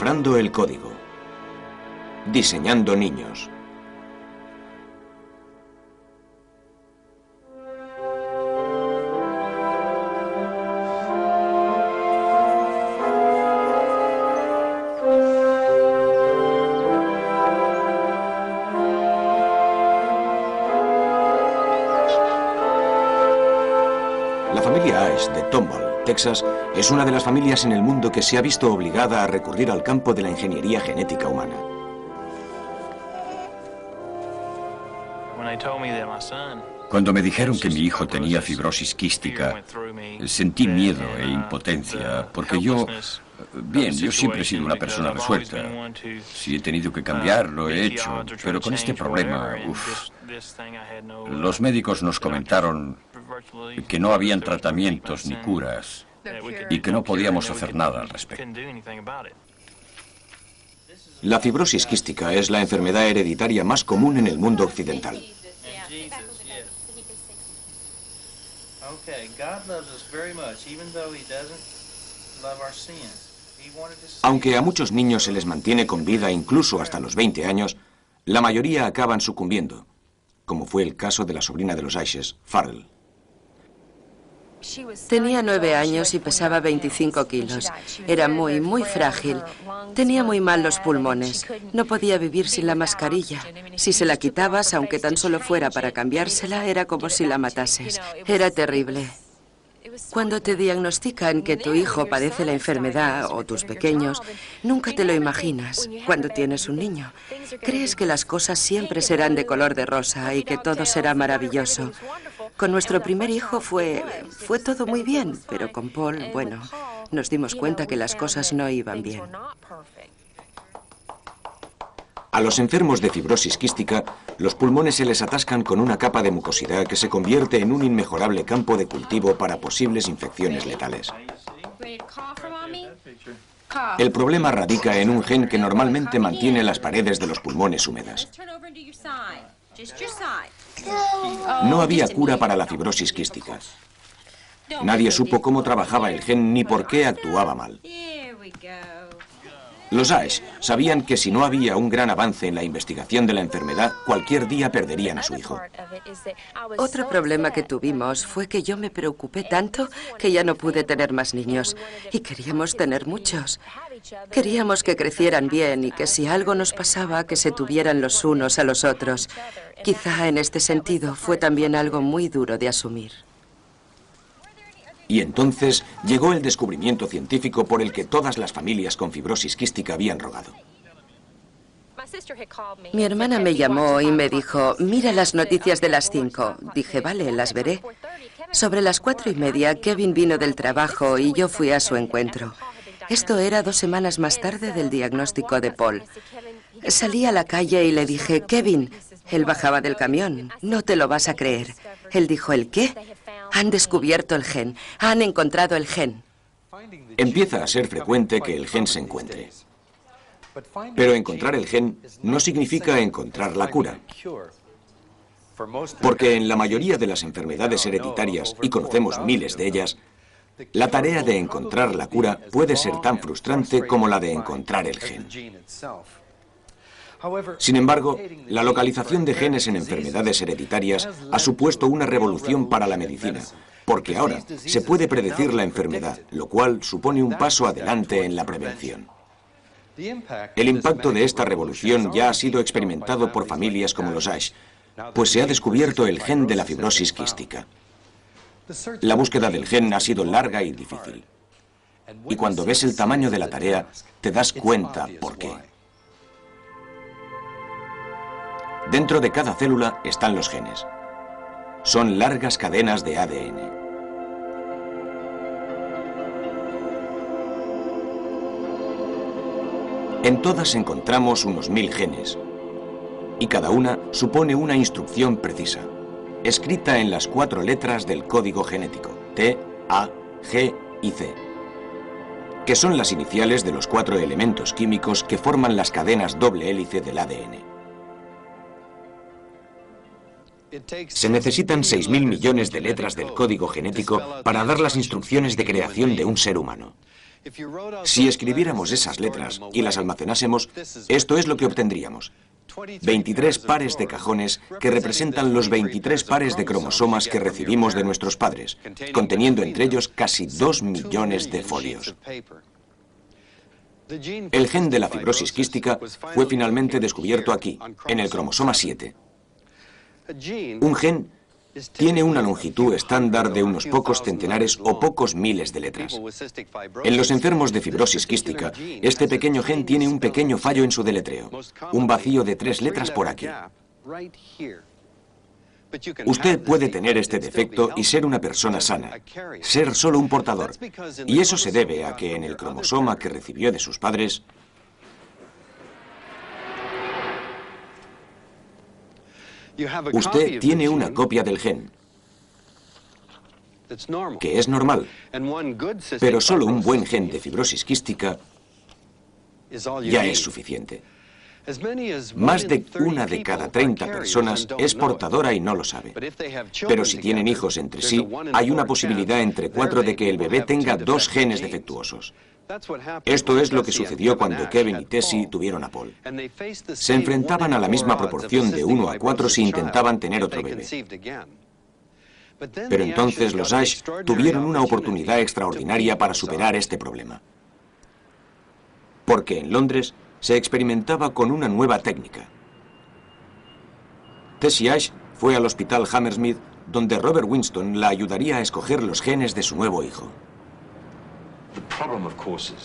Descifrando el código. Diseñando niños. La familia Ash de Tomball, Texas, es una de las familias en el mundo que se ha visto obligada a recurrir al campo de la ingeniería genética humana. Cuando me dijeron que mi hijo tenía fibrosis quística, sentí miedo e impotencia, porque yo siempre he sido una persona resuelta. Si he tenido que cambiar, lo he hecho, pero con este problema, los médicos nos comentaron que no habían tratamientos ni curas y que no podíamos hacer nada al respecto. La fibrosis quística es la enfermedad hereditaria más común en el mundo occidental. Aunque a muchos niños se les mantiene con vida incluso hasta los 20 años, la mayoría acaban sucumbiendo, como fue el caso de la sobrina de los Ashes, Farrell. Tenía 9 años y pesaba 25 kilos. Era muy frágil. Tenía muy mal los pulmones. No podía vivir sin la mascarilla. Si se la quitabas, aunque tan solo fuera para cambiársela, era como si la matases. Era terrible. Cuando te diagnostican que tu hijo padece la enfermedad, o tus pequeños, nunca te lo imaginas cuando tienes un niño. Crees que las cosas siempre serán de color de rosa y que todo será maravilloso. Con nuestro primer hijo fue todo muy bien, pero con Paul, bueno, nos dimos cuenta que las cosas no iban bien. A los enfermos de fibrosis quística, los pulmones se les atascan con una capa de mucosidad que se convierte en un inmejorable campo de cultivo para posibles infecciones letales. El problema radica en un gen que normalmente mantiene las paredes de los pulmones húmedas. No había cura para la fibrosis quística. Nadie supo cómo trabajaba el gen ni por qué actuaba mal. Los Ash sabían que si no había un gran avance en la investigación de la enfermedad, cualquier día perderían a su hijo. Otro problema que tuvimos fue que yo me preocupé tanto que ya no pude tener más niños. Y queríamos tener muchos. Queríamos que crecieran bien y que si algo nos pasaba, que se tuvieran los unos a los otros. Quizá en este sentido fue también algo muy duro de asumir. Y entonces llegó el descubrimiento científico por el que todas las familias con fibrosis quística habían rogado. Mi hermana me llamó y me dijo, mira las noticias de las 5. Dije, vale, las veré. Sobre las 4:30, Kevin vino del trabajo y yo fui a su encuentro. Esto era 2 semanas más tarde del diagnóstico de Paul. Salí a la calle y le dije, Kevin. Él bajaba del camión. No te lo vas a creer. Él dijo, ¿el qué? Han descubierto el gen. Han encontrado el gen. Empieza a ser frecuente que el gen se encuentre. Pero encontrar el gen no significa encontrar la cura. Porque en la mayoría de las enfermedades hereditarias, y conocemos miles de ellas, la tarea de encontrar la cura puede ser tan frustrante como la de encontrar el gen. Sin embargo, la localización de genes en enfermedades hereditarias ha supuesto una revolución para la medicina, porque ahora se puede predecir la enfermedad, lo cual supone un paso adelante en la prevención. El impacto de esta revolución ya ha sido experimentado por familias como los Ash, pues se ha descubierto el gen de la fibrosis quística. La búsqueda del gen ha sido larga y difícil. Y cuando ves el tamaño de la tarea, te das cuenta por qué. Dentro de cada célula están los genes. Son largas cadenas de ADN. En todas encontramos unos 1000 genes, y cada una supone una instrucción precisa, escrita en las 4 letras del código genético, T, A, G y C, que son las iniciales de los 4 elementos químicos que forman las cadenas doble hélice del ADN. Se necesitan 6.000 millones de letras del código genético para dar las instrucciones de creación de un ser humano. Si escribiéramos esas letras y las almacenásemos, esto es lo que obtendríamos. 23 pares de cajones que representan los 23 pares de cromosomas que recibimos de nuestros padres, conteniendo entre ellos casi 2 millones de folios. El gen de la fibrosis quística fue finalmente descubierto aquí, en el cromosoma 7. Un gen tiene una longitud estándar de unos pocos centenares o pocos miles de letras. En los enfermos de fibrosis quística, este pequeño gen tiene un pequeño fallo en su deletreo, un vacío de 3 letras por aquí. Usted puede tener este defecto y ser una persona sana, ser solo un portador. Y eso se debe a que en el cromosoma que recibió de sus padres, usted tiene una copia del gen, que es normal, pero solo un buen gen de fibrosis quística ya es suficiente. Más de 1 de cada 30 personas es portadora y no lo sabe. Pero si tienen hijos entre sí, hay una posibilidad entre 4 de que el bebé tenga 2 genes defectuosos. Esto es lo que sucedió cuando Kevin y Tessie tuvieron a Paul. Se enfrentaban a la misma proporción de 1 a 4 si intentaban tener otro bebé. Pero entonces los Ash tuvieron una oportunidad extraordinaria para superar este problema. Porque en Londres se experimentaba con una nueva técnica. Tessie Ash fue al hospital Hammersmith, donde Robert Winston la ayudaría a escoger los genes de su nuevo hijo.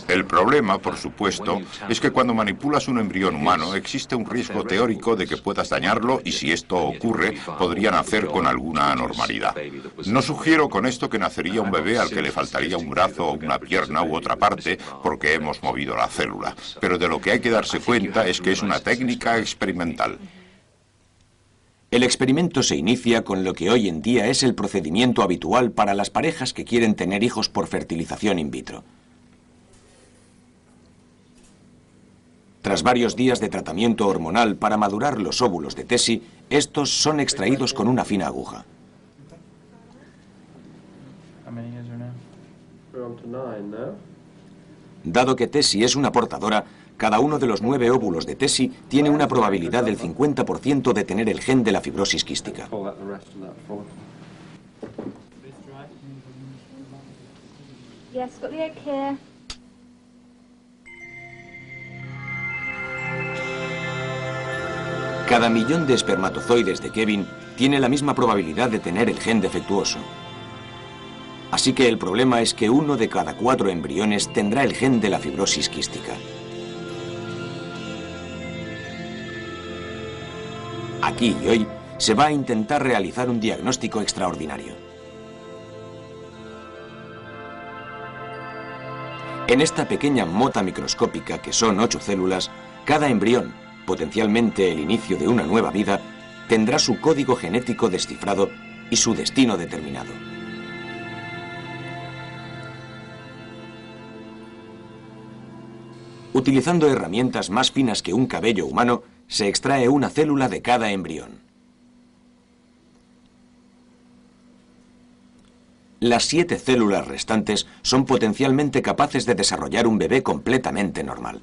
El problema, por supuesto, es que cuando manipulas un embrión humano existe un riesgo teórico de que puedas dañarlo y si esto ocurre, podría nacer con alguna anormalidad. No sugiero con esto que nacería un bebé al que le faltaría un brazo o una pierna u otra parte porque hemos movido la célula, pero de lo que hay que darse cuenta es que es una técnica experimental. El experimento se inicia con lo que hoy en día es el procedimiento habitual para las parejas que quieren tener hijos por fertilización in vitro. Tras varios días de tratamiento hormonal para madurar los óvulos de Tessie, estos son extraídos con una fina aguja. Dado que Tessie es una portadora, cada uno de los 9 óvulos de Tessie tiene una probabilidad del 50% de tener el gen de la fibrosis quística. Cada millón de espermatozoides de Kevin tiene la misma probabilidad de tener el gen defectuoso. Así que el problema es que 1 de cada 4 embriones tendrá el gen de la fibrosis quística. Aquí y hoy se va a intentar realizar un diagnóstico extraordinario. En esta pequeña mota microscópica, que son 8 células, cada embrión, potencialmente el inicio de una nueva vida, tendrá su código genético descifrado y su destino determinado. Utilizando herramientas más finas que un cabello humano, se extrae una célula de cada embrión. Las 7 células restantes son potencialmente capaces de desarrollar un bebé completamente normal.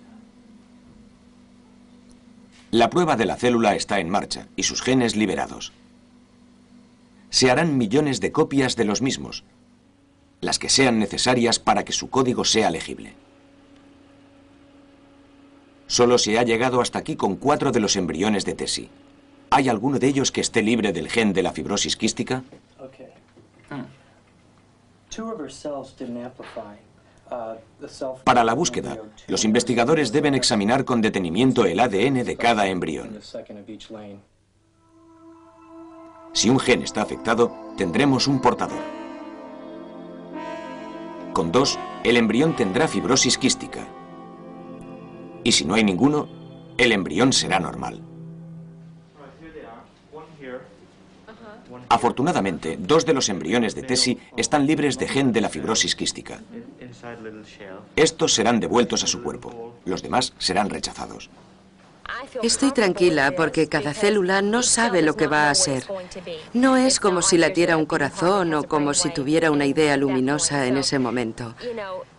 La prueba de la célula está en marcha y sus genes liberados. Se harán millones de copias de los mismos, las que sean necesarias para que su código sea legible. Solo se ha llegado hasta aquí con 4 de los embriones de Tessie. ¿Hay alguno de ellos que esté libre del gen de la fibrosis quística? Para la búsqueda, los investigadores deben examinar con detenimiento el ADN de cada embrión. Si un gen está afectado, tendremos un portador. Con 2, el embrión tendrá fibrosis quística. Y si no hay ninguno, el embrión será normal. Afortunadamente, 2 de los embriones de Tessie están libres de gen de la fibrosis quística. Estos serán devueltos a su cuerpo. Los demás serán rechazados. Estoy tranquila porque cada célula no sabe lo que va a ser. No es como si latiera un corazón o como si tuviera una idea luminosa en ese momento.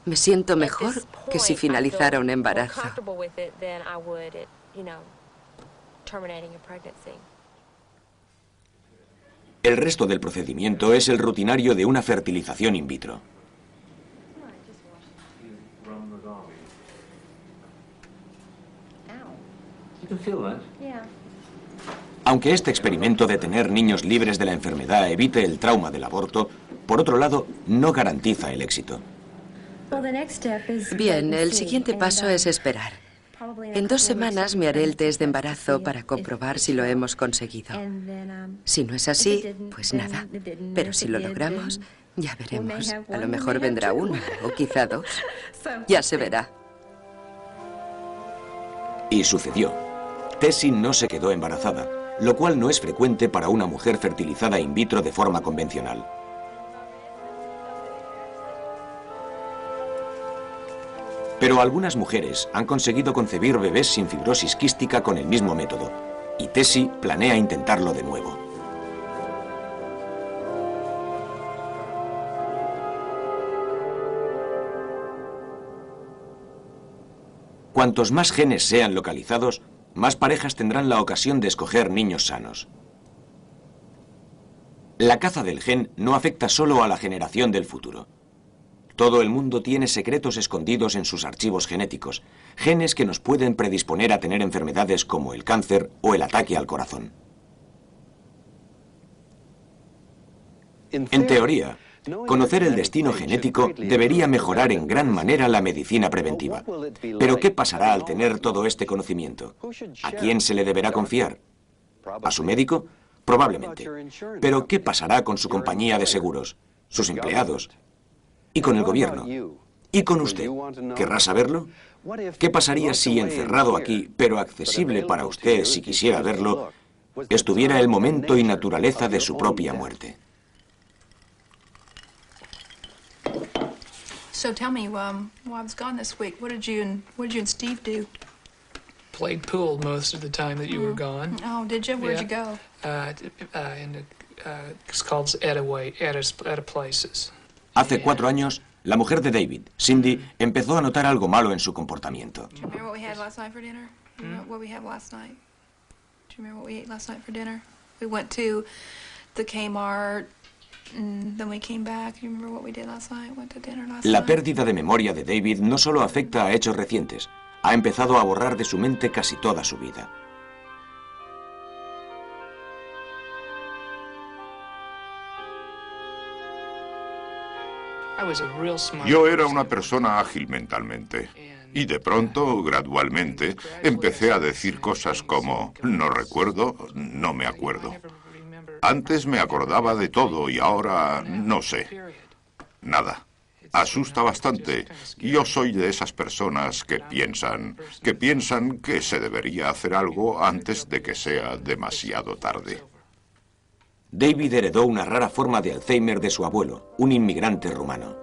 Me siento mejor que si finalizara un embarazo. El resto del procedimiento es el rutinario de una fertilización in vitro. Aunque este experimento de tener niños libres de la enfermedad evite el trauma del aborto, por otro lado, no garantiza el éxito. Bien, el siguiente paso es esperar. En 2 semanas me haré el test de embarazo para comprobar si lo hemos conseguido. Si no es así, pues nada. Pero si lo logramos, ya veremos. A lo mejor vendrá 1 o quizá 2. Ya se verá. Y sucedió. Tessie no se quedó embarazada, lo cual no es frecuente para una mujer fertilizada in vitro de forma convencional. Pero algunas mujeres han conseguido concebir bebés sin fibrosis quística con el mismo método, y Tessie planea intentarlo de nuevo. Cuantos más genes sean localizados, más parejas tendrán la ocasión de escoger niños sanos. La caza del gen no afecta solo a la generación del futuro. Todo el mundo tiene secretos escondidos en sus archivos genéticos, genes que nos pueden predisponer a tener enfermedades como el cáncer o el ataque al corazón. En teoría, conocer el destino genético debería mejorar en gran manera la medicina preventiva. Pero ¿qué pasará al tener todo este conocimiento? ¿A quién se le deberá confiar? ¿A su médico? Probablemente. Pero ¿qué pasará con su compañía de seguros, sus empleados? ¿Y con el gobierno? ¿Y con usted? ¿Querrá saberlo? ¿Qué pasaría si encerrado aquí, pero accesible para usted si quisiera verlo, estuviera el momento y naturaleza de su propia muerte? So tell me, while I was gone this week, what did you and Steve do? Played pool most of the time that you were gone. Oh, did you? Where'd you go? It's called Etta Places. Hace 4 años, la mujer de David, Cindy, empezó a notar algo malo en su comportamiento. Do you remember what we had last night for dinner? Do you remember what we had last night? Do you remember what we ate last night for dinner? We went to the Kmart, and then we came back. Do you remember what we did last night? Went to dinner last night. La pérdida de memoria de David no solo afecta a hechos recientes, ha empezado a borrar de su mente casi toda su vida. Yo era una persona ágil mentalmente. Y de pronto, gradualmente, empecé a decir cosas como, no recuerdo, no me acuerdo. Antes me acordaba de todo y ahora no sé. Nada. Asusta bastante. Yo soy de esas personas que piensan que se debería hacer algo antes de que sea demasiado tarde. David heredó una rara forma de Alzheimer de su abuelo, un inmigrante rumano.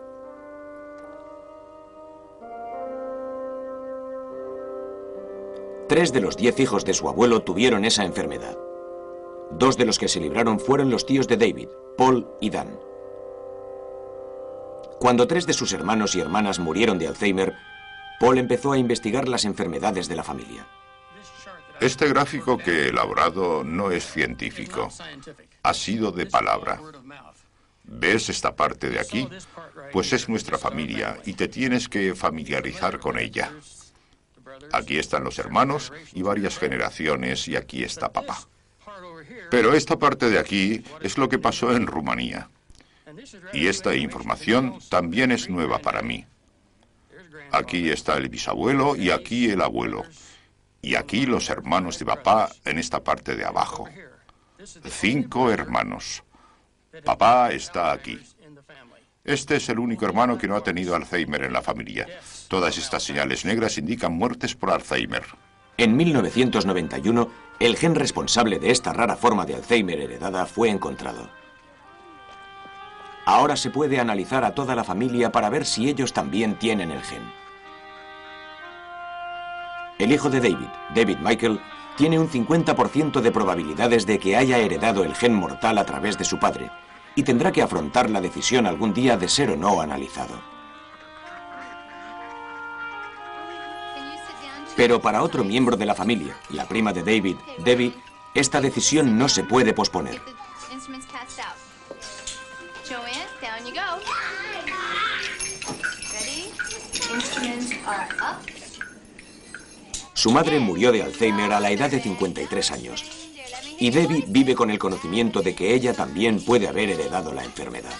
Tres de los 10 hijos de su abuelo tuvieron esa enfermedad. 2 de los que se libraron fueron los tíos de David, Paul y Dan. Cuando 3 de sus hermanos y hermanas murieron de Alzheimer, Paul empezó a investigar las enfermedades de la familia. Este gráfico que he elaborado no es científico. Ha sido de palabra. ¿Ves esta parte de aquí? Pues es nuestra familia y te tienes que familiarizar con ella. Aquí están los hermanos y varias generaciones y aquí está papá. Pero esta parte de aquí es lo que pasó en Rumanía. Y esta información también es nueva para mí. Aquí está el bisabuelo y aquí el abuelo. Y aquí los hermanos de papá en esta parte de abajo. 5 hermanos. Papá está aquí. Este es el único hermano que no ha tenido Alzheimer en la familia. Todas estas señales negras indican muertes por Alzheimer. En 1991, el gen responsable de esta rara forma de Alzheimer heredada fue encontrado. Ahora se puede analizar a toda la familia para ver si ellos también tienen el gen. El hijo de David, David Michael, tiene un 50% de probabilidades de que haya heredado el gen mortal a través de su padre y tendrá que afrontar la decisión algún día de ser o no analizado. Pero para otro miembro de la familia, la prima de David, Debbie, esta decisión no se puede posponer. Su madre murió de Alzheimer a la edad de 53 años. Y Debbie vive con el conocimiento de que ella también puede haber heredado la enfermedad.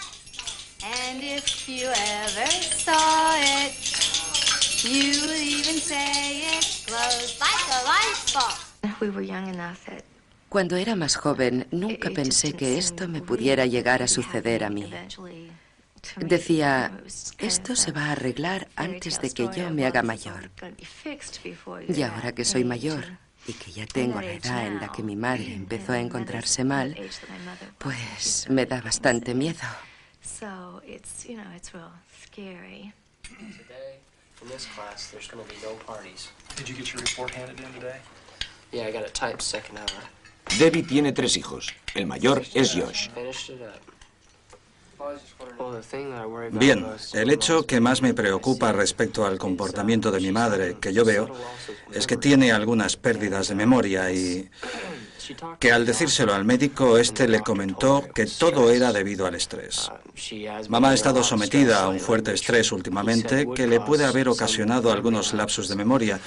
Cuando era más joven, nunca pensé que esto me pudiera llegar a suceder a mí. Decía, esto se va a arreglar antes de que yo me haga mayor. Y ahora que soy mayor y que ya tengo la edad en la que mi madre empezó a encontrarse mal, pues me da bastante miedo. Debbie tiene 3 hijos. El mayor es Josh. Bien, el hecho que más me preocupa respecto al comportamiento de mi madre, que yo veo, es que tiene algunas pérdidas de memoria y que al decírselo al médico, este le comentó que todo era debido al estrés. Mamá ha estado sometida a un fuerte estrés últimamente que le puede haber ocasionado algunos lapsos de memoria,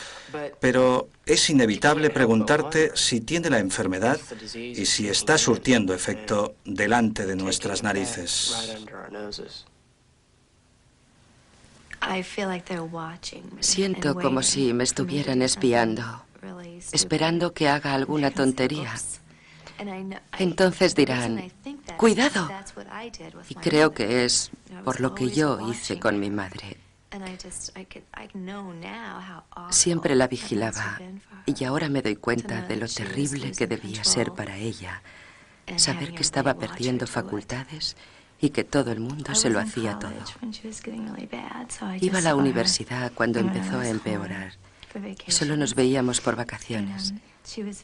pero es inevitable preguntarte si tiene la enfermedad y si está surtiendo efecto delante de nuestras narices. Siento como si me estuvieran espiando, esperando que haga alguna tontería. Entonces dirán, ¡cuidado! Y creo que es por lo que yo hice con mi madre. Siempre la vigilaba y ahora me doy cuenta de lo terrible que debía ser para ella saber que estaba perdiendo facultades y que todo el mundo se lo hacía todo. Iba a la universidad cuando empezó a empeorar. Solo nos veíamos por vacaciones.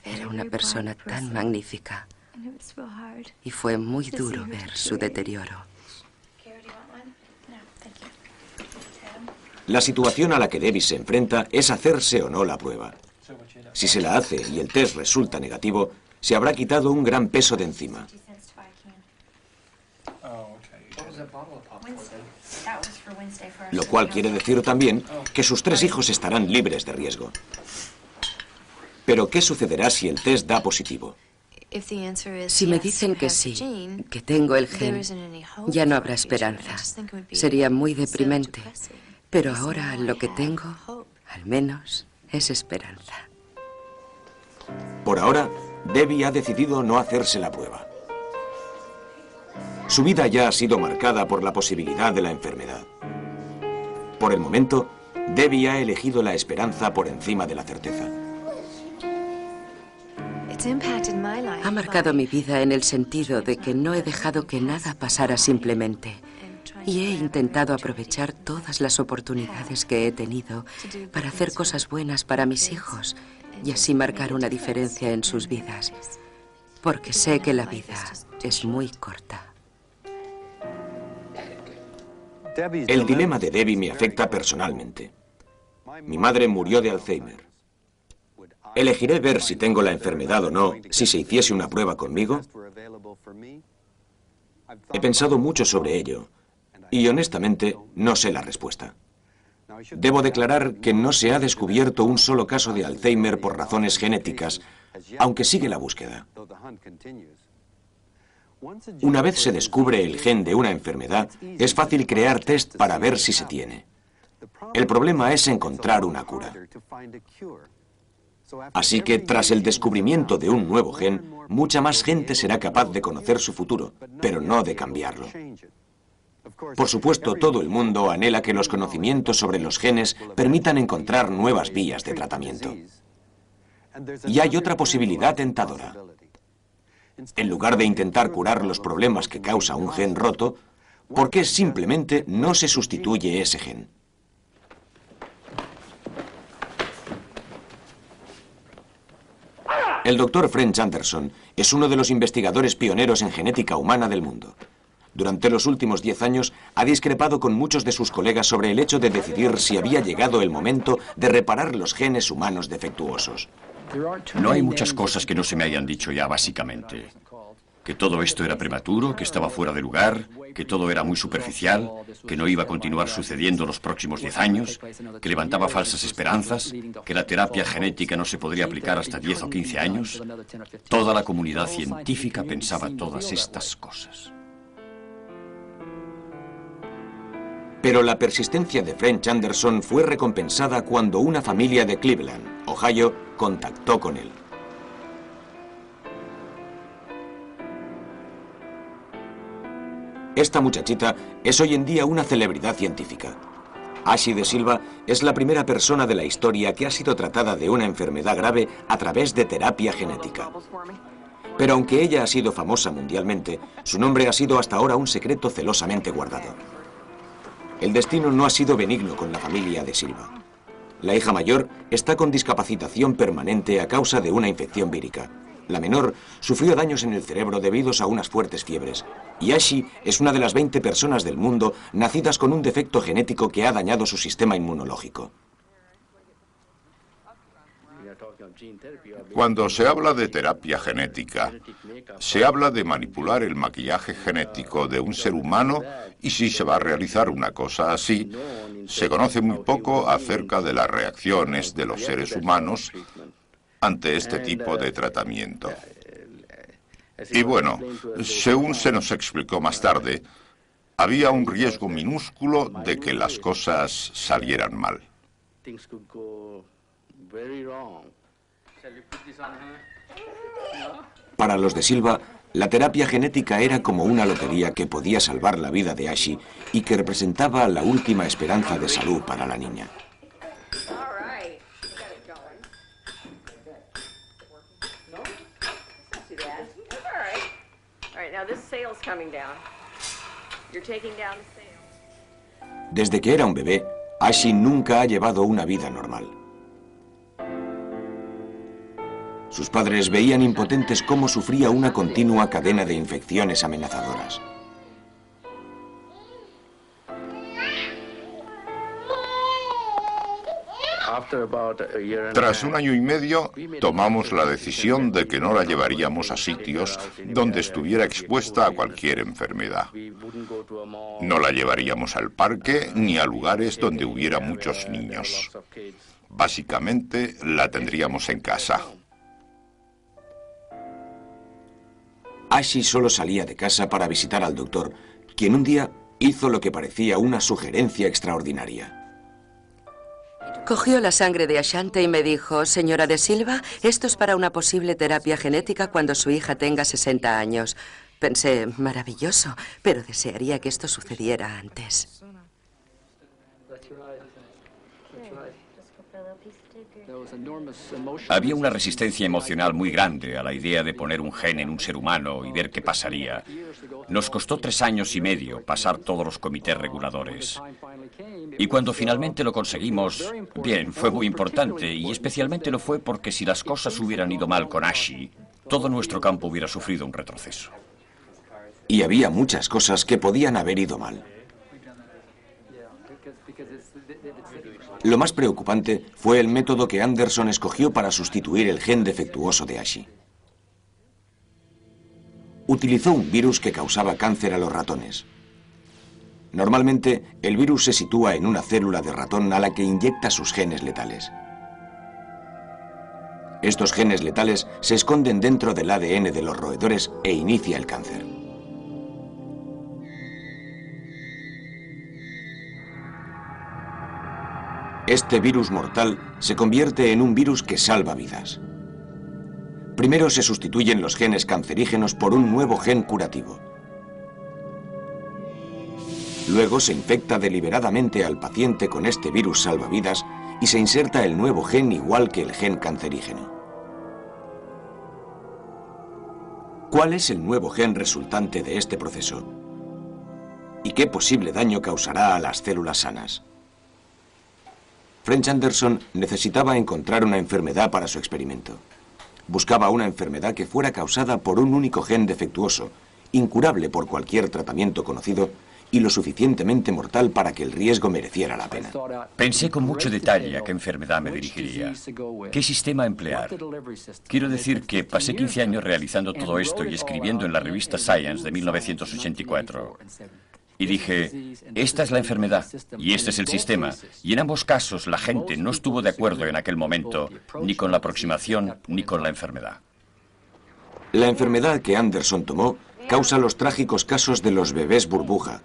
Era una persona tan magnífica y fue muy duro ver su deterioro. La situación a la que Debbie se enfrenta es hacerse o no la prueba. Si se la hace y el test resulta negativo, se habrá quitado un gran peso de encima. Lo cual quiere decir también que sus 3 hijos estarán libres de riesgo. Pero ¿qué sucederá si el test da positivo? Si me dicen que sí, que tengo el gen, ya no habrá esperanza. Sería muy deprimente. Pero ahora lo que tengo, al menos, es esperanza. Por ahora, Debbie ha decidido no hacerse la prueba. Su vida ya ha sido marcada por la posibilidad de la enfermedad. Por el momento, Debbie ha elegido la esperanza por encima de la certeza. Ha marcado mi vida en el sentido de que no he dejado que nada pasara simplemente. Y he intentado aprovechar todas las oportunidades que he tenido para hacer cosas buenas para mis hijos y así marcar una diferencia en sus vidas. Porque sé que la vida es muy corta. El dilema de Debbie me afecta personalmente. Mi madre murió de Alzheimer. ¿Elegiré ver si tengo la enfermedad o no si se hiciese una prueba conmigo? He pensado mucho sobre ello y honestamente no sé la respuesta. Debo declarar que no se ha descubierto un solo caso de Alzheimer por razones genéticas, aunque sigue la búsqueda. Una vez se descubre el gen de una enfermedad, es fácil crear test para ver si se tiene. El problema es encontrar una cura. Así que tras el descubrimiento de un nuevo gen, mucha más gente será capaz de conocer su futuro, pero no de cambiarlo. Por supuesto, todo el mundo anhela que los conocimientos sobre los genes permitan encontrar nuevas vías de tratamiento. Y hay otra posibilidad tentadora. En lugar de intentar curar los problemas que causa un gen roto, ¿por qué simplemente no se sustituye ese gen? El doctor French Anderson es uno de los investigadores pioneros en genética humana del mundo. Durante los últimos 10 años ha discrepado con muchos de sus colegas sobre el hecho de decidir si había llegado el momento de reparar los genes humanos defectuosos. No hay muchas cosas que no se me hayan dicho ya, básicamente. Que todo esto era prematuro, que estaba fuera de lugar, que todo era muy superficial, que no iba a continuar sucediendo los próximos 10 años, que levantaba falsas esperanzas, que la terapia genética no se podría aplicar hasta 10 o 15 años. Toda la comunidad científica pensaba todas estas cosas. Pero la persistencia de French Anderson fue recompensada cuando una familia de Cleveland, Ohio, contactó con él. Esta muchachita es hoy en día una celebridad científica. Ashley de Silva es la primera persona de la historia que ha sido tratada de una enfermedad grave a través de terapia genética. Pero aunque ella ha sido famosa mundialmente, su nombre ha sido hasta ahora un secreto celosamente guardado. El destino no ha sido benigno con la familia de Silva. La hija mayor está con discapacitación permanente a causa de una infección vírica. La menor sufrió daños en el cerebro debidos a unas fuertes fiebres. Y Ashley es una de las 20 personas del mundo nacidas con un defecto genético que ha dañado su sistema inmunológico. Cuando se habla de terapia genética, se habla de manipular el maquillaje genético de un ser humano y si se va a realizar una cosa así, se conoce muy poco acerca de las reacciones de los seres humanos ante este tipo de tratamiento. Y bueno, según se nos explicó más tarde, había un riesgo minúsculo de que las cosas salieran mal. Para los de Silva, la terapia genética era como una lotería que podía salvar la vida de Ashley y que representaba la última esperanza de salud para la niña. Desde que era un bebé, Ashley nunca ha llevado una vida normal. Sus padres veían impotentes cómo sufría una continua cadena de infecciones amenazadoras. Tras un año y medio, tomamos la decisión de que no la llevaríamos a sitios donde estuviera expuesta a cualquier enfermedad. No la llevaríamos al parque ni a lugares donde hubiera muchos niños. Básicamente, la tendríamos en casa. Ashley solo salía de casa para visitar al doctor, quien un día hizo lo que parecía una sugerencia extraordinaria. Cogió la sangre de Ashante y me dijo: señora de Silva, esto es para una posible terapia genética cuando su hija tenga 60 años. Pensé, maravilloso, pero desearía que esto sucediera antes. Había una resistencia emocional muy grande a la idea de poner un gen en un ser humano y ver qué pasaría. Nos costó 3 años y medio pasar todos los comités reguladores. Y cuando finalmente lo conseguimos, bien, fue muy importante y especialmente lo fue porque si las cosas hubieran ido mal con Ashley, todo nuestro campo hubiera sufrido un retroceso. Y había muchas cosas que podían haber ido mal. Lo más preocupante fue el método que Anderson escogió para sustituir el gen defectuoso de Ashley. Utilizó un virus que causaba cáncer a los ratones. Normalmente, el virus se sitúa en una célula de ratón a la que inyecta sus genes letales. Estos genes letales se esconden dentro del ADN de los roedores e inicia el cáncer. Este virus mortal se convierte en un virus que salva vidas. Primero se sustituyen los genes cancerígenos por un nuevo gen curativo. Luego se infecta deliberadamente al paciente con este virus salvavidas y se inserta el nuevo gen igual que el gen cancerígeno. ¿Cuál es el nuevo gen resultante de este proceso? ¿Y qué posible daño causará a las células sanas? French Anderson necesitaba encontrar una enfermedad para su experimento. Buscaba una enfermedad que fuera causada por un único gen defectuoso, incurable por cualquier tratamiento conocido y lo suficientemente mortal para que el riesgo mereciera la pena. Pensé con mucho detalle a qué enfermedad me dirigiría, qué sistema emplear. Quiero decir que pasé 15 años realizando todo esto y escribiendo en la revista Science de 1984. Y dije, esta es la enfermedad y este es el sistema. Y en ambos casos la gente no estuvo de acuerdo en aquel momento, ni con la aproximación ni con la enfermedad. La enfermedad que Anderson tomó causa los trágicos casos de los bebés burbuja.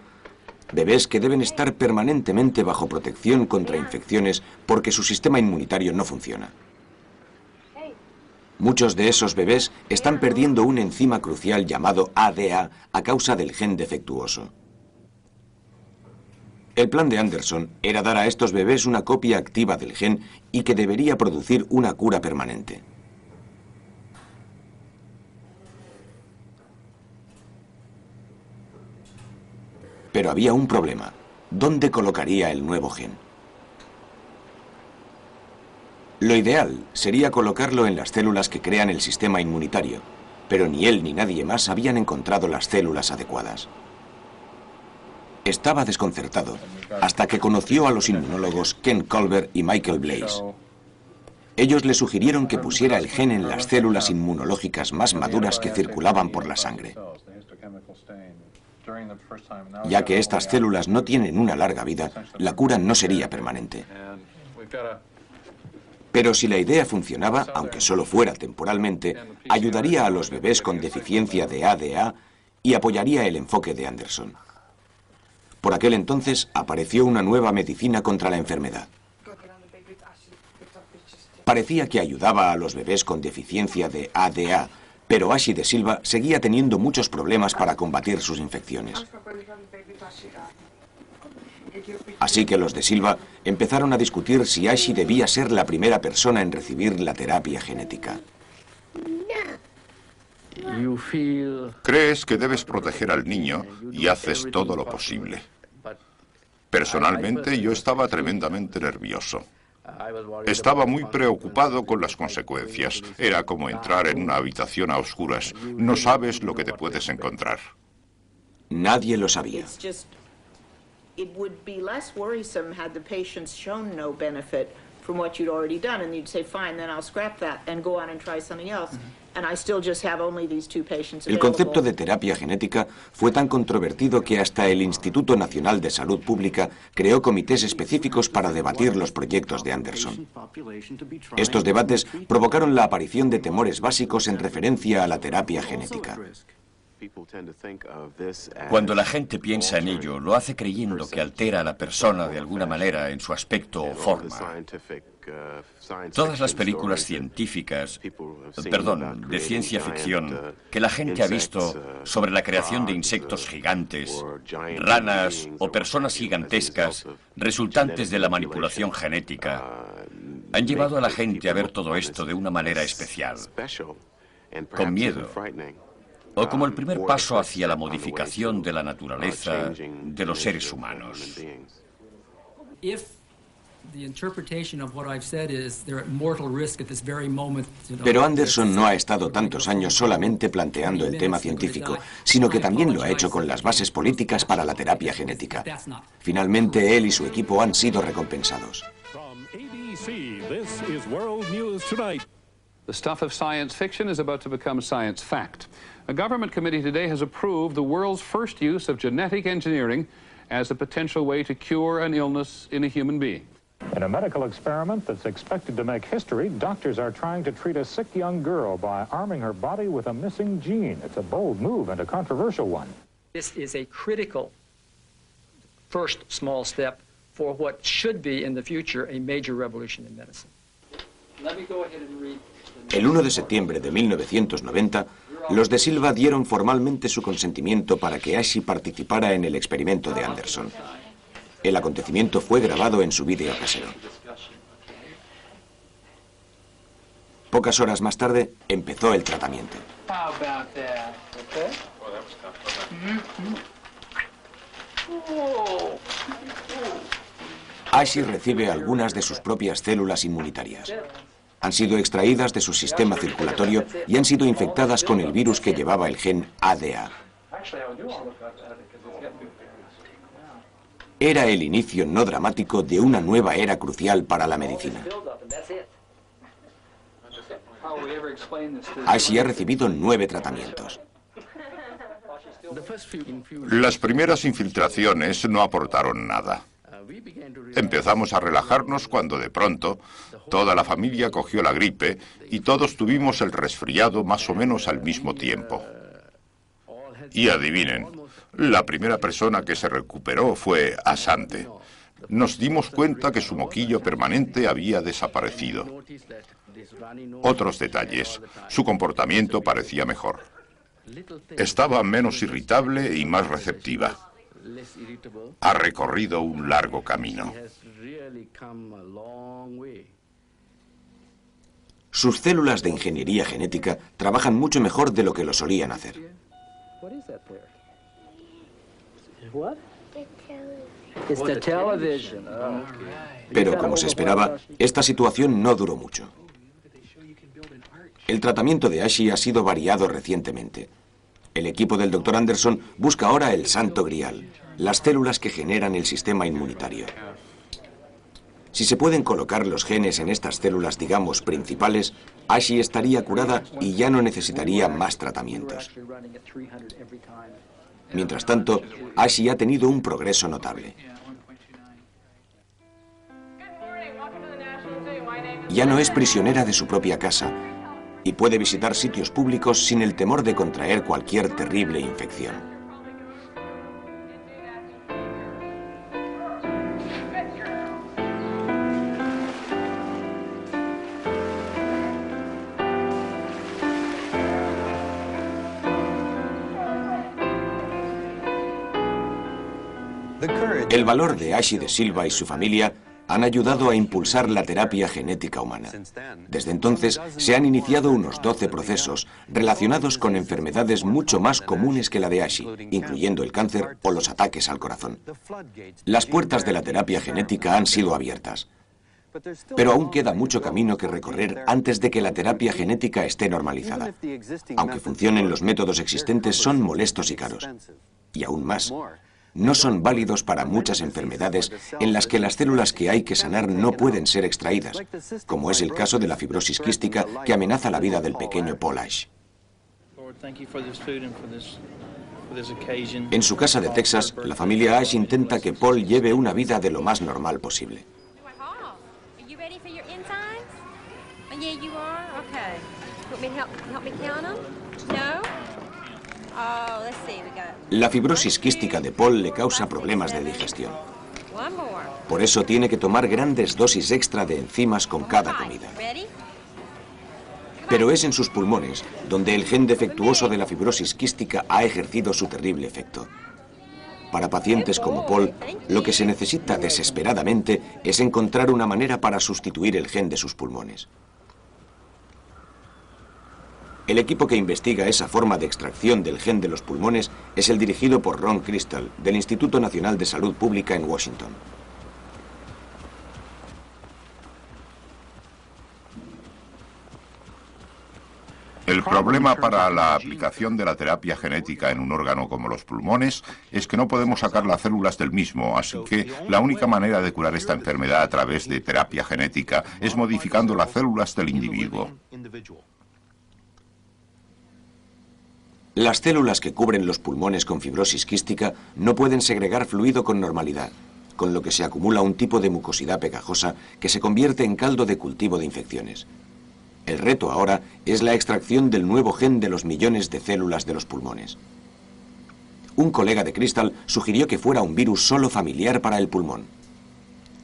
Bebés que deben estar permanentemente bajo protección contra infecciones porque su sistema inmunitario no funciona. Muchos de esos bebés están perdiendo una enzima crucial llamado ADA a causa del gen defectuoso. El plan de Anderson era dar a estos bebés una copia activa del gen y que debería producir una cura permanente. Pero había un problema. ¿Dónde colocaría el nuevo gen? Lo ideal sería colocarlo en las células que crean el sistema inmunitario, pero ni él ni nadie más habían encontrado las células adecuadas. Estaba desconcertado hasta que conoció a los inmunólogos Ken Colbert y Michael Blaise. Ellos le sugirieron que pusiera el gen en las células inmunológicas más maduras que circulaban por la sangre. Ya que estas células no tienen una larga vida, la cura no sería permanente. Pero si la idea funcionaba, aunque solo fuera temporalmente, ayudaría a los bebés con deficiencia de ADA y apoyaría el enfoque de Anderson. Por aquel entonces apareció una nueva medicina contra la enfermedad. Parecía que ayudaba a los bebés con deficiencia de ADA, pero Ashi de Silva seguía teniendo muchos problemas para combatir sus infecciones. Así que los de Silva empezaron a discutir si Ashi debía ser la primera persona en recibir la terapia genética. Crees que debes proteger al niño y haces todo lo posible. Personalmente, yo estaba tremendamente nervioso. Estaba muy preocupado con las consecuencias. Era como entrar en una habitación a oscuras. No sabes lo que te puedes encontrar. Nadie lo sabía. It would be less worrisome had the patients shown no benefit from what you'd already done, and you'd say, fine, then I'll scrap that and go on and try something else. And I still just have only these two patients El concepto de terapia genética fue tan controvertido que hasta el Instituto Nacional de Salud Pública creó comités específicos para debatir los proyectos de Anderson. Estos debates provocaron la aparición de temores básicos en referencia a la terapia genética. Cuando la gente piensa en ello, lo hace creyendo que altera a la persona de alguna manera en su aspecto o forma. Todas las películas científicas, de ciencia ficción, que la gente ha visto sobre la creación de insectos gigantes, ranas o personas gigantescas resultantes de la manipulación genética, han llevado a la gente a ver todo esto de una manera especial, con miedo. O como el primer paso hacia la modificación de la naturaleza de los seres humanos. Pero Anderson no ha estado tantos años solamente planteando el tema científico, sino que también lo ha hecho con las bases políticas para la terapia genética. Finalmente, él y su equipo han sido recompensados. The stuff of science fiction is about to become science fact. A government committee today has approved the world's first use of genetic engineering as a potential way to cure an illness in a human being. In a medical experiment that's expected to make history, doctors are trying to treat a sick young girl by arming her body with a missing gene. It's a bold move and a controversial one. This is a critical first small step for what should be in the future a major revolution in medicine. Let me go ahead and read. El 1 de septiembre de 1990, los de Silva dieron formalmente su consentimiento para que Ashi participara en el experimento de Anderson. El acontecimiento fue grabado en su vídeo casero. Pocas horas más tarde, empezó el tratamiento. Ashi recibe algunas de sus propias células inmunitarias. Han sido extraídas de su sistema circulatorio y han sido infectadas con el virus que llevaba el gen ADA. Era el inicio no dramático de una nueva era crucial para la medicina. Ashi ha recibido 9 tratamientos. Las primeras infiltraciones no aportaron nada. Empezamos a relajarnos cuando de pronto toda la familia cogió la gripe y todos tuvimos el resfriado más o menos al mismo tiempo. Y adivinen, la primera persona que se recuperó fue Asante. Nos dimos cuenta que su moquillo permanente había desaparecido. Otros detalles, su comportamiento parecía mejor. Estaba menos irritable y más receptiva. Ha recorrido un largo camino. Sus células de ingeniería genética trabajan mucho mejor de lo que lo solían hacer. Pero, como se esperaba, esta situación no duró mucho. El tratamiento de Ashi ha sido variado recientemente. El equipo del Dr. Anderson busca ahora el santo grial, las células que generan el sistema inmunitario. Si se pueden colocar los genes en estas células, digamos, principales, Ashi estaría curada y ya no necesitaría más tratamientos. Mientras tanto, Ashi ha tenido un progreso notable. Ya no es prisionera de su propia casa y puede visitar sitios públicos sin el temor de contraer cualquier terrible infección. El valor de Ashi de Silva y su familia han ayudado a impulsar la terapia genética humana. Desde entonces se han iniciado unos 12 procesos relacionados con enfermedades mucho más comunes que la de Ashi, incluyendo el cáncer o los ataques al corazón. Las puertas de la terapia genética han sido abiertas. Pero aún queda mucho camino que recorrer antes de que la terapia genética esté normalizada. Aunque funcionen, los métodos existentes son molestos y caros. Y aún más, no son válidos para muchas enfermedades en las que las células que hay que sanar no pueden ser extraídas, como es el caso de la fibrosis quística que amenaza la vida del pequeño Paul Ash. En su casa de Texas, la familia Ash intenta que Paul lleve una vida de lo más normal posible. La fibrosis quística de Paul le causa problemas de digestión. Por eso tiene que tomar grandes dosis extra de enzimas con cada comida. Pero es en sus pulmones donde el gen defectuoso de la fibrosis quística ha ejercido su terrible efecto. Para pacientes como Paul, lo que se necesita desesperadamente es encontrar una manera para sustituir el gen de sus pulmones. El equipo que investiga esa forma de extracción del gen de los pulmones es el dirigido por Ron Crystal, del Instituto Nacional de Salud Pública en Washington. El problema para la aplicación de la terapia genética en un órgano como los pulmones es que no podemos sacar las células del mismo, así que la única manera de curar esta enfermedad a través de terapia genética es modificando las células del individuo. Las células que cubren los pulmones con fibrosis quística no pueden segregar fluido con normalidad, con lo que se acumula un tipo de mucosidad pegajosa que se convierte en caldo de cultivo de infecciones. El reto ahora es la extracción del nuevo gen de los millones de células de los pulmones. Un colega de Crystal sugirió que fuera un virus solo familiar para el pulmón.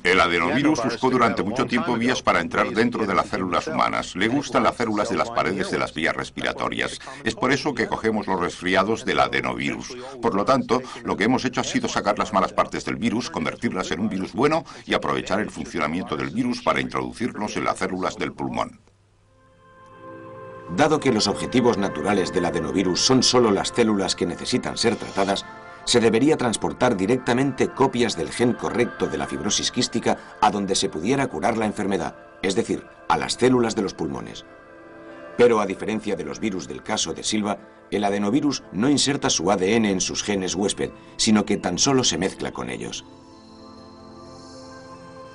El adenovirus buscó durante mucho tiempo vías para entrar dentro de las células humanas. Le gustan las células de las paredes de las vías respiratorias. Es por eso que cogemos los resfriados del adenovirus. Por lo tanto, lo que hemos hecho ha sido sacar las malas partes del virus, convertirlas en un virus bueno y aprovechar el funcionamiento del virus para introducirlos en las células del pulmón. Dado que los objetivos naturales del adenovirus son solo las células que necesitan ser tratadas, se debería transportar directamente copias del gen correcto de la fibrosis quística a donde se pudiera curar la enfermedad, es decir, a las células de los pulmones. Pero a diferencia de los virus del caso de Silva, el adenovirus no inserta su ADN en sus genes huésped, sino que tan solo se mezcla con ellos.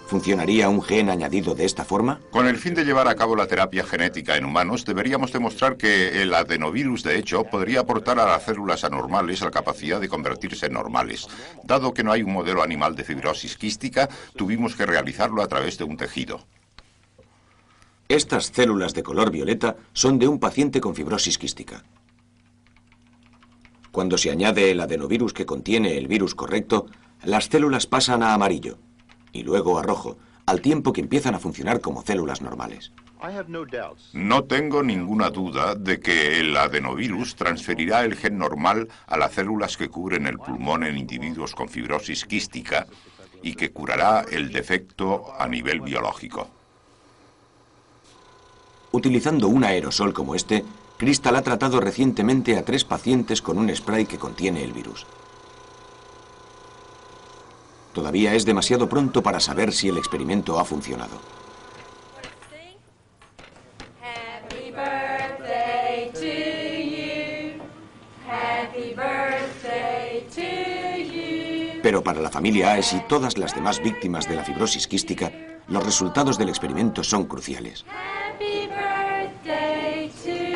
¿Funcionaría un gen añadido de esta forma? Con el fin de llevar a cabo la terapia genética en humanos, deberíamos demostrar que el adenovirus, de hecho, podría aportar a las células anormales la capacidad de convertirse en normales. Dado que no hay un modelo animal de fibrosis quística, tuvimos que realizarlo a través de un tejido. Estas células de color violeta son de un paciente con fibrosis quística. Cuando se añade el adenovirus que contiene el virus correcto, las células pasan a amarillo y luego a rojo, al tiempo que empiezan a funcionar como células normales. No tengo ninguna duda de que el adenovirus transferirá el gen normal a las células que cubren el pulmón en individuos con fibrosis quística y que curará el defecto a nivel biológico. Utilizando un aerosol como este, Crystal ha tratado recientemente a 3 pacientes con un spray que contiene el virus. Todavía es demasiado pronto para saber si el experimento ha funcionado. Happy birthday to you. Happy birthday to you. Pero para la familia AES y todas las demás víctimas de la fibrosis quística, los resultados del experimento son cruciales. Happy birthday to you.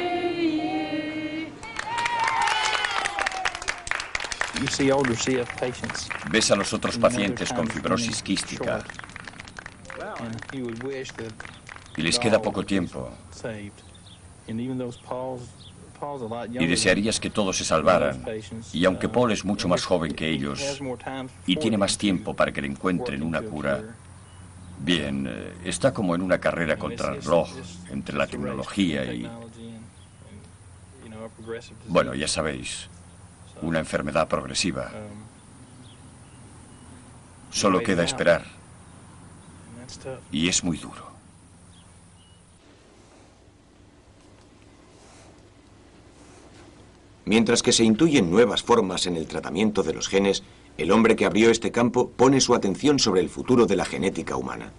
Ves a los otros pacientes con fibrosis quística y les queda poco tiempo. Y desearías que todos se salvaran. Y aunque Paul es mucho más joven que ellos y tiene más tiempo para que le encuentren una cura, bien, está como en una carrera contra el reloj entre la tecnología y... Bueno, ya sabéis, una enfermedad progresiva. Solo queda esperar. Y es muy duro. Mientras que se intuyen nuevas formas en el tratamiento de los genes, el hombre que abrió este campo pone su atención sobre el futuro de la genética humana.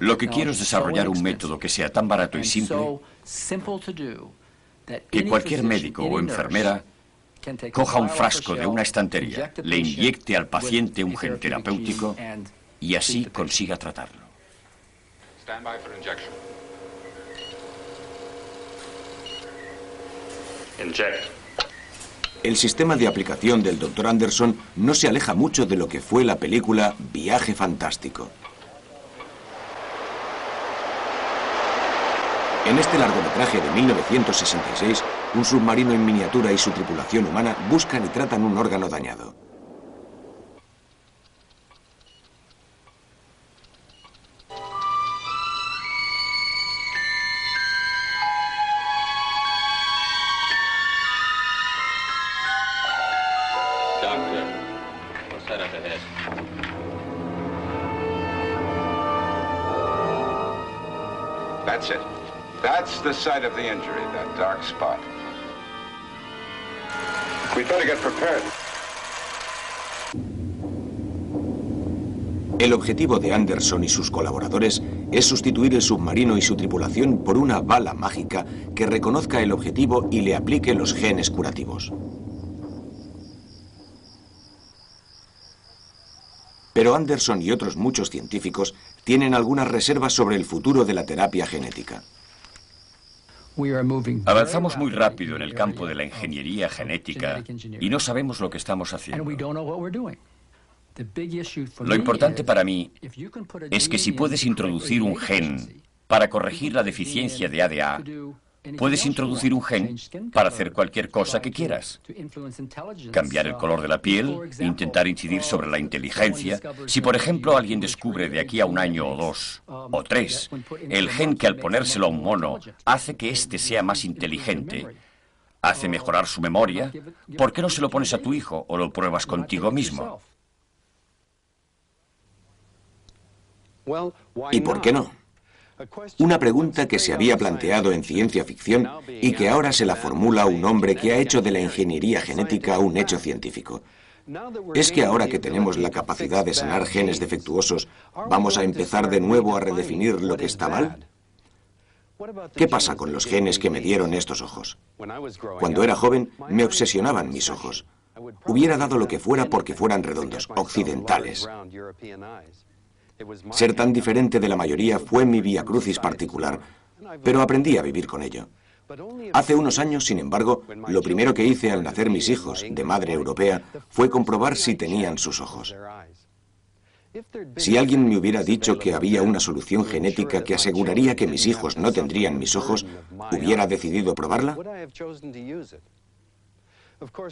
Lo que quiero es desarrollar un método que sea tan barato y simple que cualquier médico o enfermera coja un frasco de una estantería, le inyecte al paciente un gen terapéutico y así consiga tratarlo. El sistema de aplicación del Dr. Anderson no se aleja mucho de lo que fue la película Viaje Fantástico. En este largometraje de 1966, un submarino en miniatura y su tripulación humana buscan y tratan un órgano dañado. That's it. That's the site of the injury, that dark spot. We'd better get prepared. El objetivo de Anderson y sus colaboradores es sustituir el submarino y su tripulación por una bala mágica que reconozca el objetivo y le aplique los genes curativos. Pero Anderson y otros muchos científicos tienen algunas reservas sobre el futuro de la terapia genética. Avanzamos muy rápido en el campo de la ingeniería genética y no sabemos lo que estamos haciendo. Lo importante para mí es que si puedes introducir un gen para corregir la deficiencia de ADA, puedes introducir un gen para hacer cualquier cosa que quieras. Cambiar el color de la piel, intentar incidir sobre la inteligencia. Si, por ejemplo, alguien descubre de aquí a 1 año o 2 o 3 el gen que al ponérselo a un mono hace que éste sea más inteligente, hace mejorar su memoria, ¿por qué no se lo pones a tu hijo o lo pruebas contigo mismo? ¿Y por qué no? Una pregunta que se había planteado en ciencia ficción y que ahora se la formula un hombre que ha hecho de la ingeniería genética un hecho científico. ¿Es que ahora que tenemos la capacidad de sanar genes defectuosos, vamos a empezar de nuevo a redefinir lo que está mal? ¿Qué pasa con los genes que me dieron estos ojos? Cuando era joven, me obsesionaban mis ojos. Hubiera dado lo que fuera porque fueran redondos, occidentales. Ser tan diferente de la mayoría fue mi vía crucis particular, pero aprendí a vivir con ello. Hace unos años, sin embargo, lo primero que hice al nacer mis hijos, de madre europea, fue comprobar si tenían sus ojos. Si alguien me hubiera dicho que había una solución genética que aseguraría que mis hijos no tendrían mis ojos, ¿hubiera decidido probarla?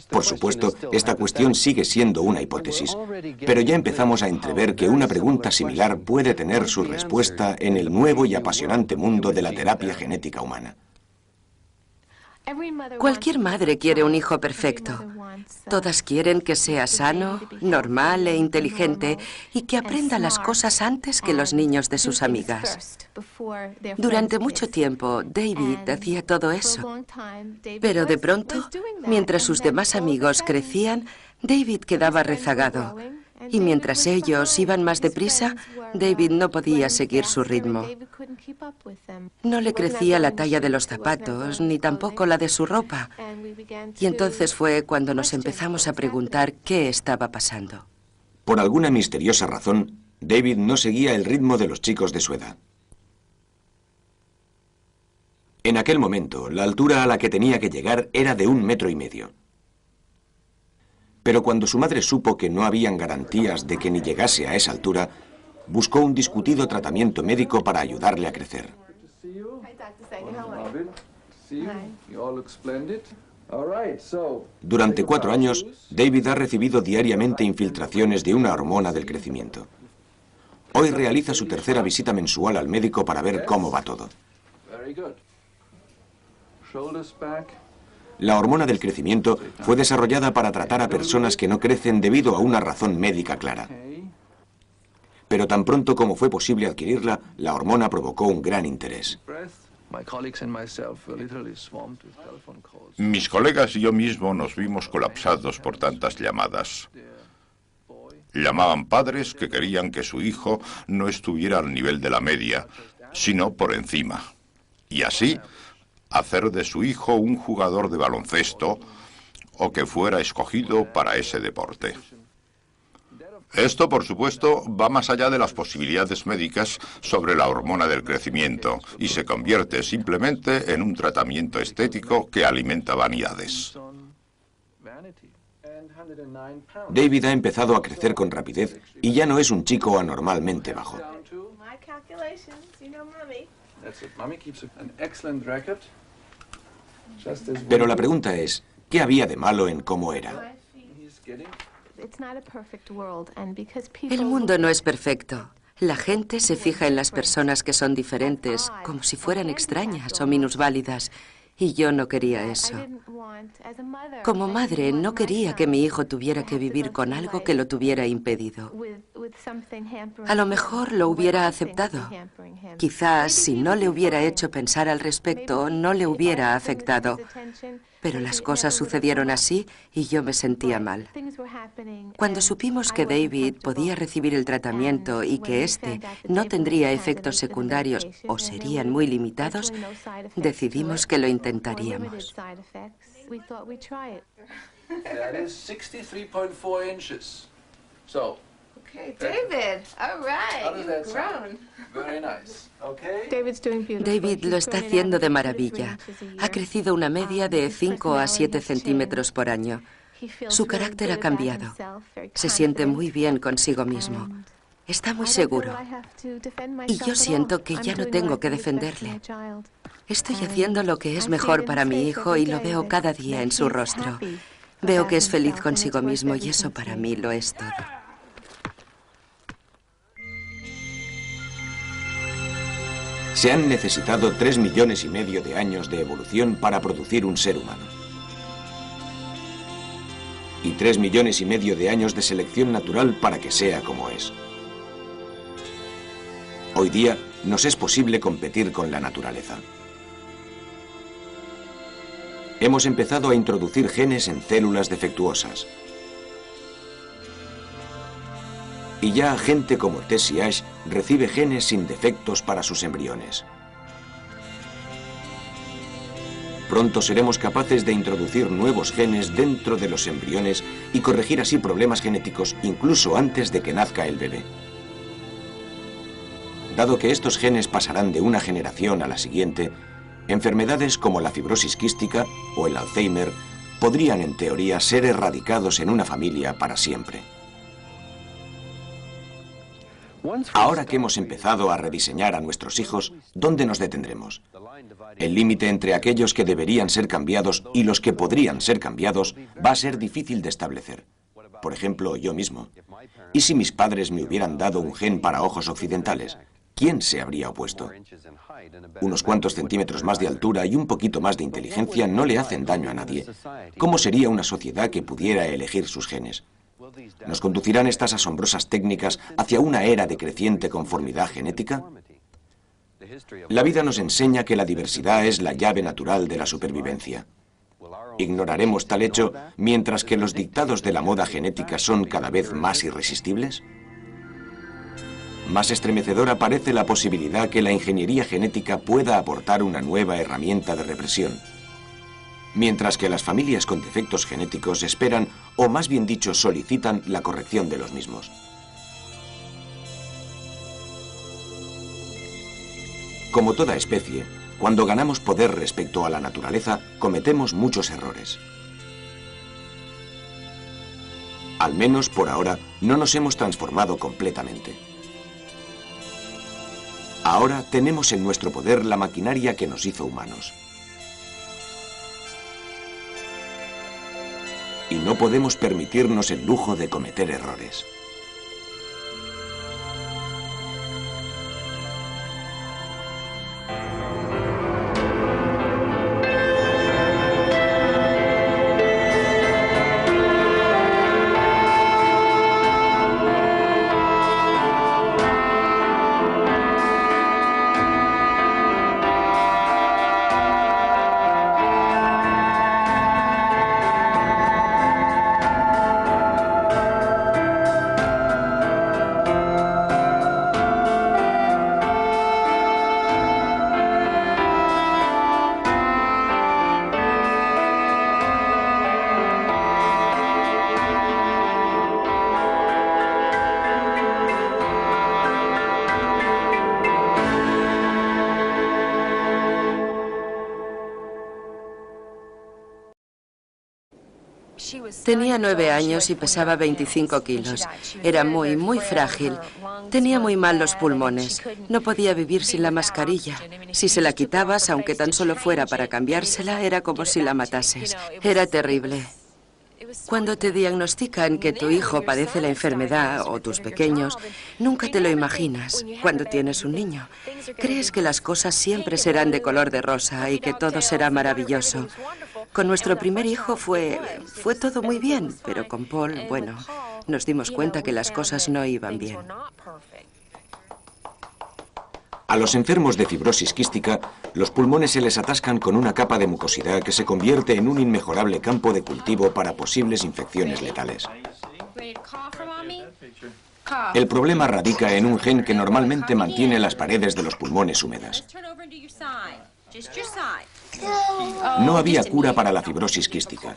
Por supuesto, esta cuestión sigue siendo una hipótesis, pero ya empezamos a entrever que una pregunta similar puede tener su respuesta en el nuevo y apasionante mundo de la terapia genética humana. Cualquier madre quiere un hijo perfecto. Todas quieren que sea sano, normal e inteligente y que aprenda las cosas antes que los niños de sus amigas. Durante mucho tiempo, David hacía todo eso. Pero de pronto, mientras sus demás amigos crecían, David quedaba rezagado. Y mientras ellos iban más deprisa, David no podía seguir su ritmo. No le crecía la talla de los zapatos, ni tampoco la de su ropa. Y entonces fue cuando nos empezamos a preguntar qué estaba pasando. Por alguna misteriosa razón, David no seguía el ritmo de los chicos de su edad. En aquel momento, la altura a la que tenía que llegar era de 1,5 metros. Pero cuando su madre supo que no habían garantías de que ni llegase a esa altura, buscó un discutido tratamiento médico para ayudarle a crecer. Durante 4 años, David ha recibido diariamente infiltraciones de una hormona del crecimiento. Hoy realiza su tercera visita mensual al médico para ver cómo va todo. La hormona del crecimiento fue desarrollada para tratar a personas que no crecen debido a una razón médica clara. Pero tan pronto como fue posible adquirirla, la hormona provocó un gran interés. Mis colegas y yo mismo nos vimos colapsados por tantas llamadas. Llamaban padres que querían que su hijo no estuviera al nivel de la media, sino por encima. Y así, hacer de su hijo un jugador de baloncesto o que fuera escogido para ese deporte. Esto, por supuesto, va más allá de las posibilidades médicas sobre la hormona del crecimiento y se convierte simplemente en un tratamiento estético que alimenta vanidades. David ha empezado a crecer con rapidez y ya no es un chico anormalmente bajo. Pero la pregunta es, ¿qué había de malo en cómo era? El mundo no es perfecto. La gente se fija en las personas que son diferentes, como si fueran extrañas o minusválidas, y yo no quería eso. Como madre, no quería que mi hijo tuviera que vivir con algo que lo tuviera impedido. A lo mejor lo hubiera aceptado. Quizás, si no le hubiera hecho pensar al respecto, no le hubiera afectado. Pero las cosas sucedieron así y yo me sentía mal. Cuando supimos que David podía recibir el tratamiento y que éste no tendría efectos secundarios o serían muy limitados, decidimos que lo intentaríamos. Okay, David. All right. You've grown. Very nice. Okay. David lo está haciendo de maravilla. Ha crecido una media de 5 a 7 centímetros por año. Su carácter ha cambiado. Se siente muy bien consigo mismo. Está muy seguro. Y yo siento que ya no tengo que defenderle. Estoy haciendo lo que es mejor para mi hijo y lo veo cada día en su rostro. Veo que es feliz consigo mismo y eso para mí lo es todo. Se han necesitado 3,5 millones de años de evolución para producir un ser humano. Y 3,5 millones de años de selección natural para que sea como es. Hoy día nos es posible competir con la naturaleza. Hemos empezado a introducir genes en células defectuosas. Y ya gente como Tessie Ash recibe genes sin defectos para sus embriones. Pronto seremos capaces de introducir nuevos genes dentro de los embriones y corregir así problemas genéticos incluso antes de que nazca el bebé. Dado que estos genes pasarán de una generación a la siguiente, enfermedades como la fibrosis quística o el Alzheimer podrían en teoría ser erradicados en una familia para siempre. Ahora que hemos empezado a rediseñar a nuestros hijos, ¿dónde nos detendremos? El límite entre aquellos que deberían ser cambiados y los que podrían ser cambiados va a ser difícil de establecer. Por ejemplo, yo mismo. ¿Y si mis padres me hubieran dado un gen para ojos occidentales? ¿Quién se habría opuesto? Unos cuantos centímetros más de altura y un poquito más de inteligencia no le hacen daño a nadie. ¿Cómo sería una sociedad que pudiera elegir sus genes? ¿Nos conducirán estas asombrosas técnicas hacia una era de creciente conformidad genética? La vida nos enseña que la diversidad es la llave natural de la supervivencia. ¿Ignoraremos tal hecho mientras que los dictados de la moda genética son cada vez más irresistibles? Más estremecedora parece la posibilidad que la ingeniería genética pueda aportar una nueva herramienta de represión. Mientras que las familias con defectos genéticos esperan, o más bien dicho, solicitan la corrección de los mismos. Como toda especie, cuando ganamos poder respecto a la naturaleza, cometemos muchos errores. Al menos por ahora, no nos hemos transformado completamente. Ahora tenemos en nuestro poder la maquinaria que nos hizo humanos. Y no podemos permitirnos el lujo de cometer errores. Tenía 9 años y pesaba 25 kilos. Era muy frágil. Tenía muy mal los pulmones. No podía vivir sin la mascarilla. Si se la quitabas, aunque tan solo fuera para cambiársela, era como si la matases. Era terrible. Cuando te diagnostican que tu hijo padece la enfermedad, o tus pequeños, nunca te lo imaginas cuando tienes un niño. Crees que las cosas siempre serán de color de rosa y que todo será maravilloso. Con nuestro primer hijo fue todo muy bien, pero con Paul, bueno, nos dimos cuenta que las cosas no iban bien. A los enfermos de fibrosis quística, los pulmones se les atascan con una capa de mucosidad que se convierte en un inmejorable campo de cultivo para posibles infecciones letales. El problema radica en un gen que normalmente mantiene las paredes de los pulmones húmedas. No había cura para la fibrosis quística.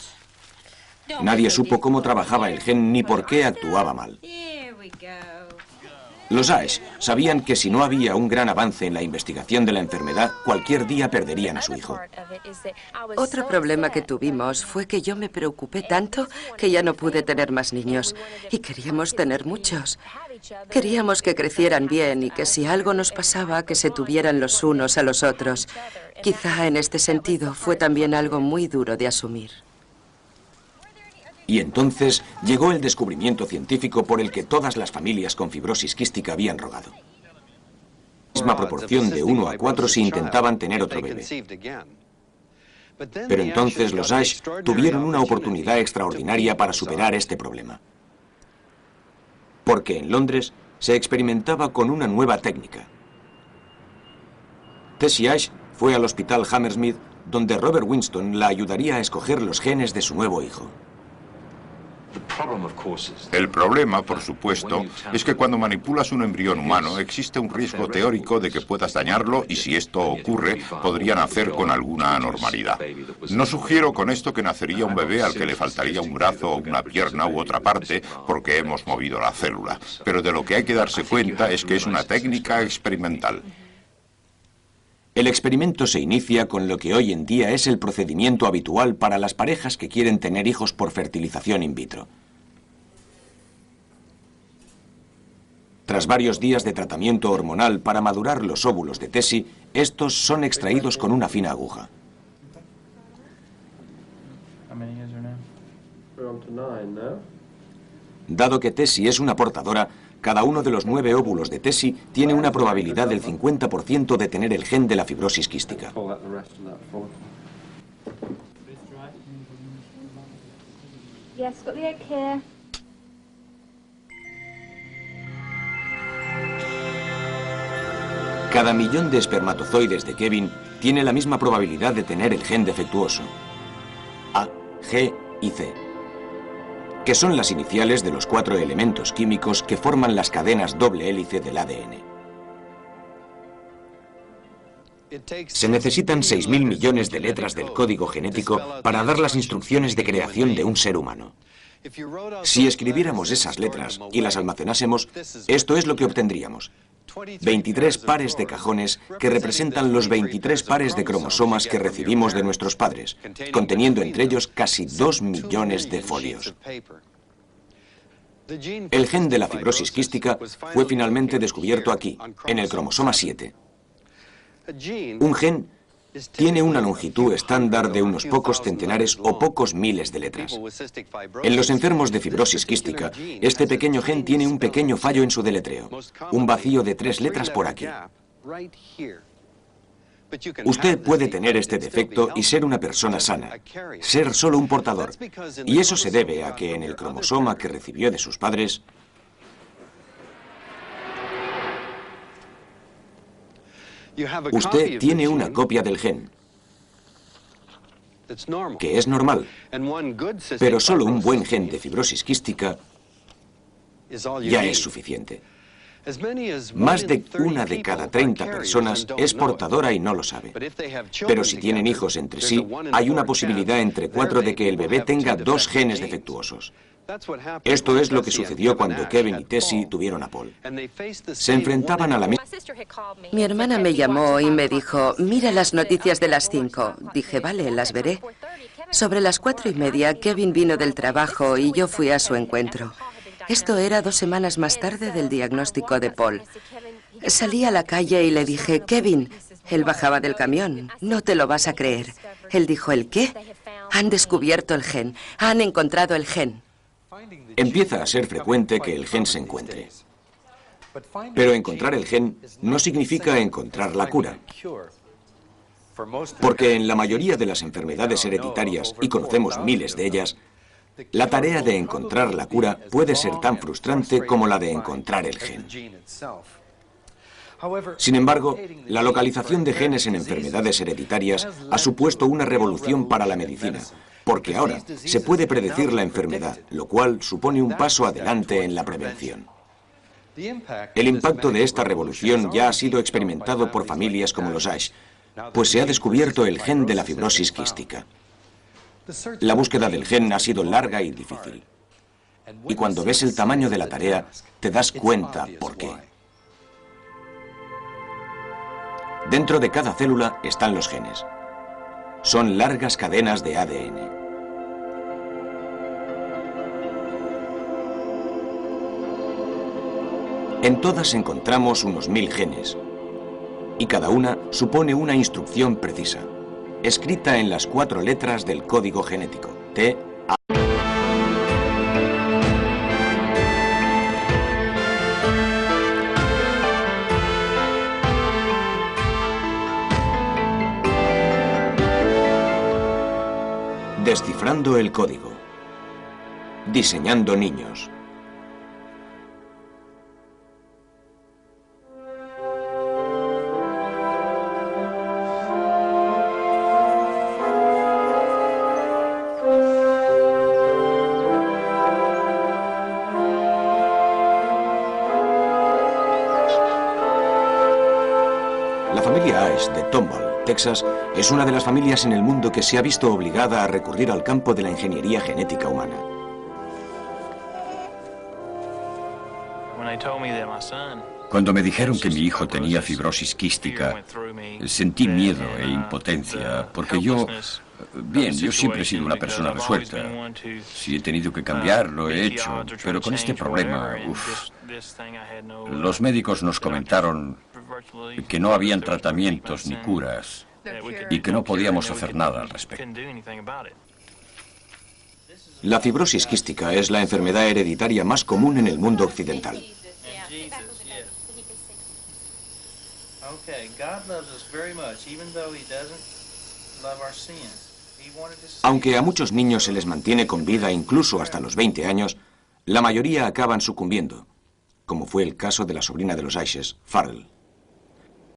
Nadie supo cómo trabajaba el gen ni por qué actuaba mal. Los Ash sabían que si no había un gran avance en la investigación de la enfermedad, cualquier día perderían a su hijo. Otro problema que tuvimos fue que yo me preocupé tanto que ya no pude tener más niños. Y queríamos tener muchos. Queríamos que crecieran bien y que si algo nos pasaba, que se tuvieran los unos a los otros. Quizá en este sentido fue también algo muy duro de asumir. Y entonces llegó el descubrimiento científico por el que todas las familias con fibrosis quística habían rogado. Misma proporción de 1 a 4 si intentaban tener otro bebé. Pero entonces los Ash tuvieron una oportunidad extraordinaria para superar este problema. Porque en Londres se experimentaba con una nueva técnica. Tessie Ash fue al hospital Hammersmith, donde Robert Winston la ayudaría a escoger los genes de su nuevo hijo. El problema, por supuesto, es que cuando manipulas un embrión humano existe un riesgo teórico de que puedas dañarlo y si esto ocurre, podría nacer con alguna anormalidad. No sugiero con esto que nacería un bebé al que le faltaría un brazo o una pierna u otra parte porque hemos movido la célula, pero de lo que hay que darse cuenta es que es una técnica experimental. El experimento se inicia con lo que hoy en día es el procedimiento habitual para las parejas que quieren tener hijos por fertilización in vitro. Tras varios días de tratamiento hormonal para madurar los óvulos de Tessie, estos son extraídos con una fina aguja. Dado que Tessie es una portadora, cada uno de los 9 óvulos de Tessie tiene una probabilidad del 50% de tener el gen de la fibrosis quística. Cada millón de espermatozoides de Kevin tiene la misma probabilidad de tener el gen defectuoso, A, G y C, que son las iniciales de los 4 elementos químicos que forman las cadenas doble hélice del ADN. Se necesitan 6.000 millones de letras del código genético para dar las instrucciones de creación de un ser humano. Si escribiéramos esas letras y las almacenásemos, esto es lo que obtendríamos. 23 pares de cajones que representan los 23 pares de cromosomas que recibimos de nuestros padres, conteniendo entre ellos casi 2 millones de folios. El gen de la fibrosis quística fue finalmente descubierto aquí, en el cromosoma 7. Un gen tiene una longitud estándar de unos pocos centenares o pocos miles de letras. En los enfermos de fibrosis quística, este pequeño gen tiene un pequeño fallo en su deletreo, un vacío de 3 letras por aquí. Usted puede tener este defecto y ser una persona sana, ser solo un portador, y eso se debe a que en el cromosoma que recibió de sus padres, usted tiene una copia del gen, que es normal, pero solo un buen gen de fibrosis quística ya es suficiente. Más de 1 de cada 30 personas es portadora y no lo sabe. Pero si tienen hijos entre sí, hay una posibilidad entre 4 de que el bebé tenga 2 genes defectuosos. Esto es lo que sucedió cuando Kevin y Tessie tuvieron a Paul. Se enfrentaban a la misma... Mi hermana me llamó y me dijo, mira las noticias de las 5. Dije, vale, las veré. Sobre las 4:30, Kevin vino del trabajo y yo fui a su encuentro. Esto era 2 semanas más tarde del diagnóstico de Paul. Salí a la calle y le dije, Kevin. Él bajaba del camión. No te lo vas a creer. Él dijo, ¿el qué? Han descubierto el gen. Han encontrado el gen. Empieza a ser frecuente que el gen se encuentre. Pero encontrar el gen no significa encontrar la cura. Porque en la mayoría de las enfermedades hereditarias, y conocemos miles de ellas, la tarea de encontrar la cura puede ser tan frustrante como la de encontrar el gen. Sin embargo, la localización de genes en enfermedades hereditarias ha supuesto una revolución para la medicina, porque ahora se puede predecir la enfermedad, lo cual supone un paso adelante en la prevención. El impacto de esta revolución ya ha sido experimentado por familias como los Ash, pues se ha descubierto el gen de la fibrosis quística. La búsqueda del gen ha sido larga y difícil. Y cuando ves el tamaño de la tarea, te das cuenta por qué. Dentro de cada célula están los genes. Son largas cadenas de ADN. En todas encontramos unos 1000 genes, y cada una supone una instrucción precisa, escrita en las 4 letras del código genético, T, A. Descifrando el código. Diseñando niños. familia Ash de Tomball, Texas, es una de las familias en el mundo que se ha visto obligada a recurrir al campo de la ingeniería genética humana. Cuando me dijeron que mi hijo tenía fibrosis quística, sentí miedo e impotencia, porque yo siempre he sido una persona resuelta. Si he tenido que cambiar, lo he hecho, pero con este problema, los médicos nos comentaron que no habían tratamientos ni curas y que no podíamos hacer nada al respecto. La fibrosis quística es la enfermedad hereditaria más común en el mundo occidental. Aunque a muchos niños se les mantiene con vida incluso hasta los 20 años, la mayoría acaban sucumbiendo, como fue el caso de la sobrina de los Ashes, Farrell.